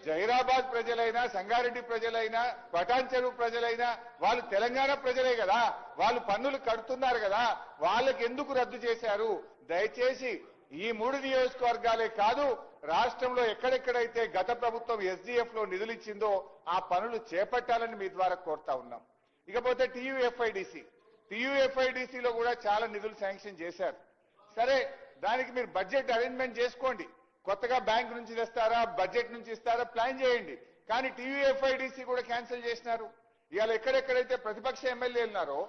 జహీరాబాద్ ప్రజలైనా, సంగారెడ్డి ప్రజలైనా, పటాన్ చెరువు ప్రజలైనా వాళ్ళు తెలంగాణ ప్రజలే కదా, వాళ్ళు పన్నులు కడుతున్నారు కదా, వాళ్ళకి ఎందుకు రద్దు చేశారు? దయచేసి ఈ 3 నియోజకవర్గాలే కాదు, రాష్ట్రంలో ఎక్కడెక్కడైతే గత ప్రభుత్వం ఎస్డిఎఫ్ లో నిధులు ఇచ్చిందో ఆ పనులు చేపట్టాలని మీ ద్వారా కోరుతా ఉన్నాం. ఇకపోతే టీయూఎఫ్ఐడిసిలో కూడా చాలా నిధులు శాంక్షన్ చేశారు. సరే, దానికి మీరు బడ్జెట్ అరేంజ్మెంట్ చేసుకోండి. కొత్తగా బ్యాంక్ నుంచి తెస్తారా, బడ్జెట్ నుంచి ఇస్తారా, ప్లాన్ చేయండి. కానీ టీయూఎఫ్ఐడిసి కూడా క్యాన్సిల్ చేసినారు. ఇవాళ ఎక్కడెక్కడైతే ప్రతిపక్ష ఎమ్మెల్యేలు ఉన్నారో,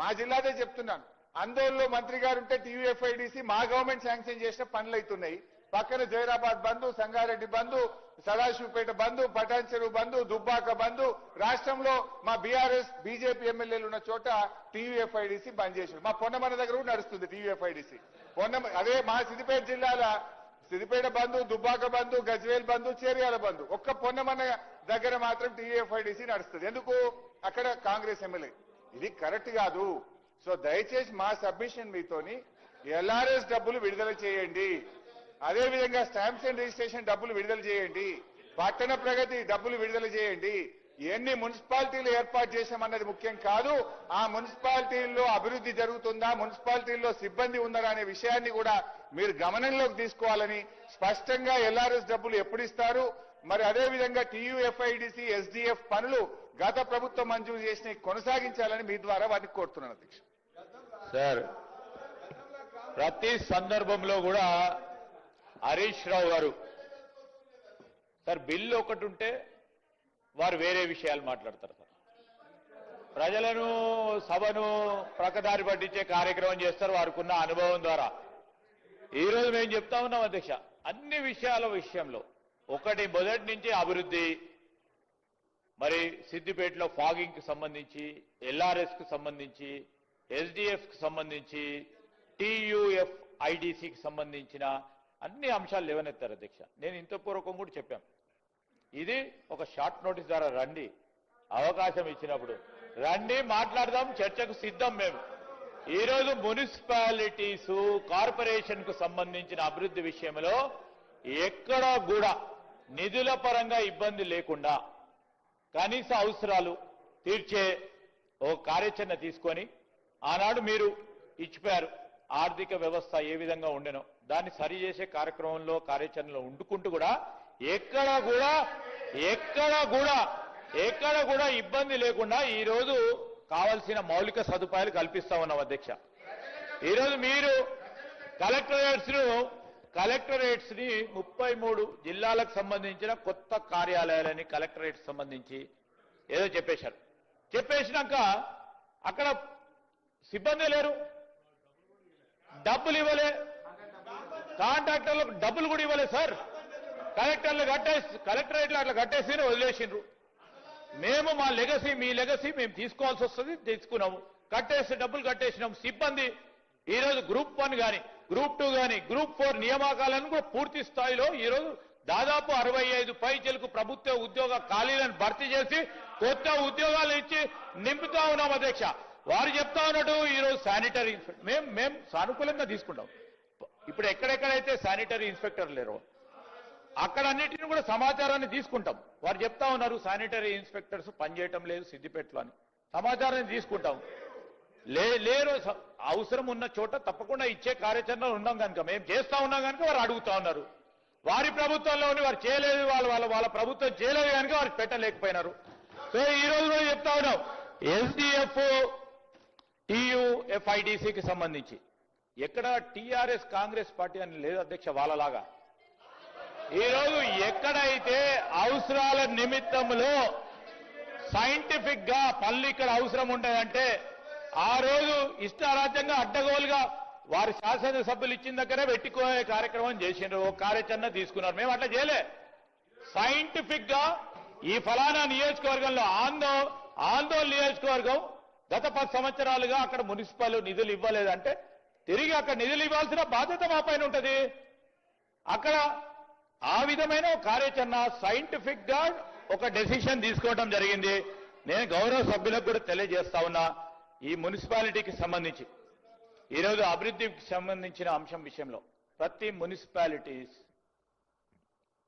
మా జిల్లాదే చెప్తున్నాను, ఆందోళనలో మంత్రి గారు ఉంటే టీయూఎఫ్ఐడిసి మా గవర్నమెంట్ శాంక్షన్ చేసిన పనులు అవుతున్నాయి. పక్కన జైరాబాద్ బంధు, సంగారెడ్డి బంధు, సదాశివపేట బంధు, పటాన్ చెరువు బంధు, దుబ్బాక బంధు, రాష్ట్రంలో మా బీఆర్ఎస్ బీజేపీ ఎమ్మెల్యేలు ఉన్న చోట టీయూఎఫ్ఐడిసి బంద్ చేశారు. మా పొన్నమన్న దగ్గర కూడా నడుస్తుంది టీయూఎఫ్ఐడిసి. అదే మా సిద్దిపేట జిల్లాల సిద్దిపేట బంధు, దుబ్బాక బంధు, గజ్వేల్ బంధు, చేర్యాల బంధు, ఒక్క పొన్నమన్న దగ్గర మాత్రం టీయూఎఫ్ఐడిసి నడుస్తుంది. ఎందుకు? అక్కడ కాంగ్రెస్ ఎమ్మెల్యే. ఇది కరెక్ట్ కాదు. సో దయచేసి మా సబ్మిషన్ మీతోని ఎల్ఆర్ఎస్ డబ్బులు విడుదల చేయండి, అదేవిధంగా స్టాంప్స్ అండ్ రిజిస్ట్రేషన్ డబ్బులు విడుదల చేయండి, పట్టణ ప్రగతి డబ్బులు విడుదల చేయండి. ఎన్ని మున్సిపాలిటీలు ఏర్పాటు చేశామన్నది ముఖ్యం కాదు, ఆ మున్సిపాలిటీల్లో అభివృద్ధి జరుగుతుందా, మున్సిపాలిటీల్లో సిబ్బంది ఉన్నారా అనే విషయాన్ని కూడా మీరు గమనంలోకి తీసుకోవాలని, స్పష్టంగా ఎల్ఆర్ఎస్ డబ్బులు ఎప్పుడు ఇస్తారు, మరి అదేవిధంగా టీయూఎఫ్ఐడిసి, ఎస్డిఎఫ్ పనులు గత ప్రభుత్వం మంజూరు చేసిన కొనసాగించాలని మీ ద్వారా వాటిని కోరుతున్నాను. అధ్యక్ష సార్, ప్రతి సందర్భంలో కూడా హరీష్ రావు గారు సార్ బిల్లు ఒకటి ఉంటే వారు వేరే విషయాలు మాట్లాడతారు సార్. ప్రజలను సభను ప్రకదారి పట్టించే కార్యక్రమం చేస్తారు వారికున్న అనుభవం ద్వారా. ఈరోజు మేము చెప్తా ఉన్నాం అధ్యక్ష, అన్ని విషయాల విషయంలో ఒకటి మొదటి నుంచి అభివృద్ధి, మరి సిద్దిపేటలో ఫాగింగ్ కి సంబంధించి, ఎల్ఆర్ఎస్ కు సంబంధించి, ఎస్డిఎఫ్ కి సంబంధించి, టీయూఎఫ్ఐడిసికి సంబంధించిన అన్ని అంశాలు లేవనెత్తారు అధ్యక్ష. నేను ఇంత పూర్వకం కూడా చెప్పాను, ఇది ఒక షార్ట్ నోటీస్ ద్వారా రండి, అవకాశం ఇచ్చినప్పుడు రండి, మాట్లాడదాం, చర్చకు సిద్ధం. మేము ఈరోజు మున్సిపాలిటీస్, కార్పొరేషన్ కు సంబంధించిన అభివృద్ధి విషయంలో ఎక్కడా కూడా నిధుల పరంగా ఇబ్బంది లేకుండా కనీస అవసరాలు తీర్చే ఓ కార్యాచరణ తీసుకొని, ఆనాడు మీరు ఇచ్చిపోయారు ఆర్థిక వ్యవస్థ ఏ విధంగా ఉండెనో దాన్ని సరిచేసే కార్యక్రమంలో కార్యాచరణలో ఉండుకుంటూ కూడా ఎక్కడ కూడా ఇబ్బంది లేకుండా ఈరోజు కావాల్సిన మౌలిక సదుపాయాలు కల్పిస్తా ఉన్నాం అధ్యక్ష. ఈరోజు మీరు కలెక్టరేట్స్ ని 33 జిల్లాలకు సంబంధించిన కొత్త కార్యాలయాలని కలెక్టరేట్స్ సంబంధించి ఏదో చెప్పేసినాక అక్కడ సిబ్బంది లేరు, డబ్బులు ఇవ్వలే, కాంట్రాక్టర్లకు డబ్బులు కూడా ఇవ్వలే సార్. కలెక్టరేట్లు అట్లా కట్టేసి వదిలేసిండ్రు. మేము మా లెగసీ, మీ లెగసీ మేము తీసుకోవాల్సి వస్తుంది, తీసుకున్నాము, డబ్బులు కట్టేసినాము. సిబ్బంది ఈరోజు గ్రూప్ 1 కానీ, గ్రూప్ 2 కానీ, గ్రూప్ 4 నియామకాలను కూడా పూర్తి స్థాయిలో ఈరోజు దాదాపు 65 పైచలకు ప్రభుత్వ ఉద్యోగ ఖాళీలను భర్తీ చేసి కొత్త ఉద్యోగాలు ఇచ్చి నింపుతా ఉన్నాం అధ్యక్ష. వారు చెప్తా ఉన్నట్టు ఈరోజు శానిటరీ ఇన్స్పెక్టర్ మేము సానుకూలంగా తీసుకుంటాం. ఇప్పుడు ఎక్కడెక్కడైతే శానిటరీ ఇన్స్పెక్టర్ లేరో అక్కడ అన్నిటిని కూడా సమాచారాన్ని తీసుకుంటాం. వారు చెప్తా ఉన్నారు శానిటరీ ఇన్స్పెక్టర్స్ పనిచేయటం లేదు సిద్దిపేటలో అని, సమాచారాన్ని తీసుకుంటాం. లేరు, అవసరం ఉన్న చోట తప్పకుండా ఇచ్చే కార్యాచరణ ఉన్నాం కనుక, మేము చేస్తా ఉన్నాం కనుక వారు అడుగుతా ఉన్నారు. వారి ప్రభుత్వంలోని వారు చేయలేదు, వాళ్ళ ప్రభుత్వం చేయలేదు కనుక వారికి పెట్టలేకపోయినారు. సో ఈ రోజు కూడా చెప్తా ఉన్నాం, ఎస్డిఎఫ్, టీయూఎఫ్ఐడిసికి సంబంధించి ఎక్కడ టీఆర్ఎస్ కాంగ్రెస్ పార్టీ అని లేదు అధ్యక్ష. వాళ్ళలాగా ఈరోజు ఎక్కడైతే అవసరాల నిమిత్తంలో సైంటిఫిక్ గా పనులు ఇక్కడ అవసరం ఉండదంటే ఆ రోజు ఇష్టారాజ్యంగా అడ్డగోలుగా వారి శాసనసభ్యులు ఇచ్చిన దగ్గరే పెట్టుకోయే కార్యక్రమం చేసిండ్రు, ఒక కార్యాచరణ తీసుకున్నారు. మేము అట్లా చేయలే. సైంటిఫిక్ గా ఈ ఫలానా నియోజకవర్గంలో ఆందోళన నియోజకవర్గం గత 10 సంవత్సరాలుగా అక్కడ మున్సిపల్ నిధులు ఇవ్వలేదంటే తిరిగి అక్కడ నిధులు ఇవ్వాల్సిన బాధ్యత మా పైన ఉంటుంది. అక్కడ ఆ విధమైన కార్యాచరణ సైంటిఫిక్ గా ఒక డెసిషన్ తీసుకోవడం జరిగింది. నేను గౌరవ సభ్యులకు కూడా తెలియజేస్తా ఉన్నా, ఈ మున్సిపాలిటీకి సంబంధించి ఈరోజు అభివృద్ధికి సంబంధించిన అంశం విషయంలో ప్రతి మున్సిపాలిటీస్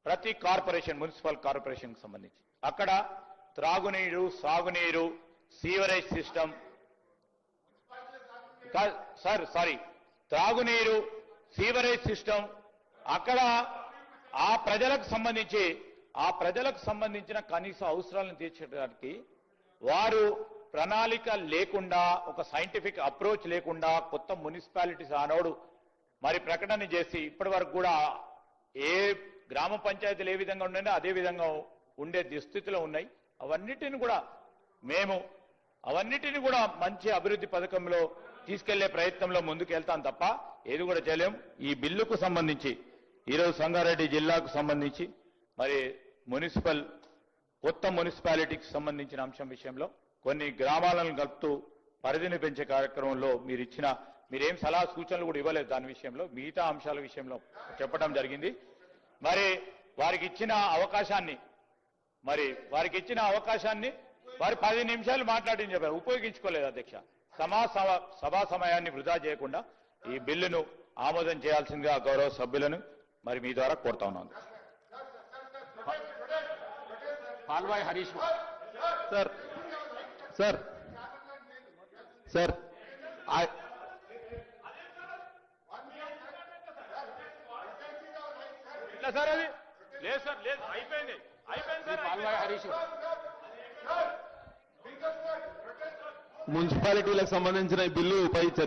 ప్రతి కార్పొరేషన్ మున్సిపల్ కార్పొరేషన్కి సంబంధించి అక్కడ త్రాగునీరు సాగునీరు సీవరేజ్ సిస్టమ్ సారీ త్రాగునీరు సీవరేజ్ సిస్టమ్ అక్కడ ఆ ప్రజలకు సంబంధించిన కనీస అవసరాలను తీర్చడానికి వారు ప్రణాళిక లేకుండా ఒక సైంటిఫిక్ అప్రోచ్ లేకుండా కొత్త మున్సిపాలిటీస్ ఆనోడు మరి ప్రకటన చేసి ఇప్పటి వరకు కూడా ఏ గ్రామ పంచాయతీలు ఏ విధంగా ఉన్నాయో అదే విధంగా ఉండే దుస్థితిలో ఉన్నాయి. అవన్నిటిని కూడా మంచి అభివృద్ధి పథకంలో తీసుకెళ్లే ప్రయత్నంలో ముందుకెళ్తాం తప్ప ఏది కూడా చేయలేం. ఈ బిల్లుకు సంబంధించి ఈరోజు సంగారెడ్డి జిల్లాకు సంబంధించి మరి కొత్త మున్సిపాలిటీకి సంబంధించిన అంశం విషయంలో కొన్ని గ్రామాలను కలుపుతూ పరిధిని పెంచే కార్యక్రమంలో మీరేం సలహా సూచనలు కూడా ఇవ్వలేదు. దాని విషయంలో మిగతా అంశాల విషయంలో చెప్పడం జరిగింది. మరి వారికి ఇచ్చిన అవకాశాన్ని వారి 10 నిమిషాలు మాట్లాడి చెప్పారు, ఉపయోగించుకోలేదు అధ్యక్ష. సభా సమయాన్ని వృధా చేయకుండా ఈ బిల్లును ఆమోదం చేయాల్సిందిగా గౌరవ సభ్యులను మరి మీ ద్వారా కోరుతా ఉన్నాను. Palvai Harish sir sir sir ఇట్లా సార్ అది లేదు సార్ లేదు అయిపోయింది సార్. పాల్వాయి హరీష్ మున్సిపాలిటీలకు సంబంధించిన ఈ బిల్లుపై చర్చ